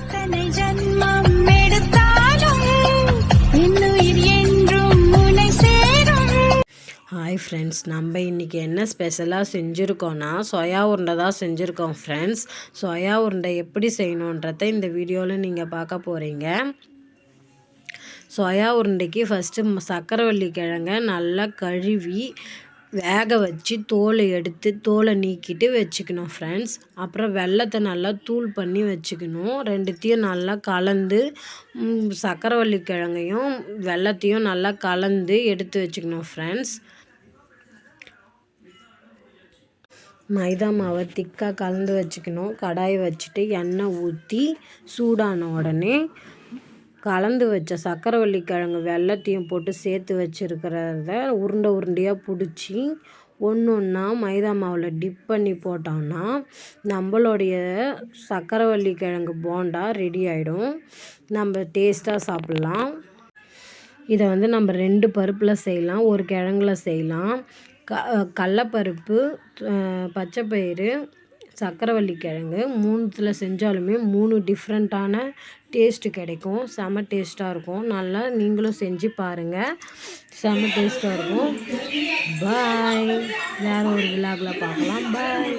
எத்தனை ஜன்மம் எடுத்தாலும் இன்னுயிர் என்றும் உன்னை சேரும். ஹாய் ஃப்ரெண்ட்ஸ், நம்ம இன்றைக்கி என்ன ஸ்பெஷலாக செஞ்சுருக்கோன்னா சோயா உருண்டை தான் செஞ்சுருக்கோம் ஃப்ரெண்ட்ஸ். சோயா உருண்டை எப்படி செய்யணுன்றதை இந்த வீடியோவில் நீங்கள் பார்க்க போகிறீங்க. சோயா உருண்டைக்கு ஃபஸ்ட்டு சக்கரவள்ளி கிழங்க நல்லா கழுவி வேக வச்சு தோலை நீக்கிட்டு வச்சுக்கணும் ஃப்ரெண்ட்ஸ். அப்புறம் வெல்லத்தை நல்லா தூள் பண்ணி வச்சுக்கணும். ரெண்டுத்தையும் நல்லா கலந்து சக்கரவள்ளி கிழங்கையும் வெல்லத்தையும் நல்லா கலந்து எடுத்து வச்சுக்கணும் ஃப்ரெண்ட்ஸ். மைதா மாவை திக்காக கலந்து வச்சுக்கணும். கடாயை வச்சுட்டு எண்ணெய் ஊற்றி சூடான உடனே கலந்து வச்ச சக்கரவள்ளி கிழங்கு வெல்லத்தையும் போட்டு சேர்த்து வச்சுருக்கிறத உருண்டையாக பிடிச்சி ஒன்றா மைதா மாவில் டிப் பண்ணி போட்டோம்னா நம்மளுடைய சக்கரவள்ளி கிழங்கு போண்டா ரெடி ஆகிடும். நம்ம டேஸ்ட்டாக சாப்பிட்லாம். இதை நம்ம 2 பருப்பில் செய்யலாம், ஒரு கிழங்குல செய்யலாம். கடலப்பருப்பு, பச்சைப்பயிறு, சக்கரவள்ளி கிழங்கு 3த்தில் செஞ்சாலுமே 3 டிஃப்ரெண்ட்டான டேஸ்ட்டு கிடைக்கும். செம டேஸ்ட்டாக இருக்கும். நல்லா நீங்களும் செஞ்சு பாருங்கள், செம டேஸ்ட்டாக இருக்கும். பாய். வேறு ஒரு விலாகில் பார்க்கலாம். பாய்.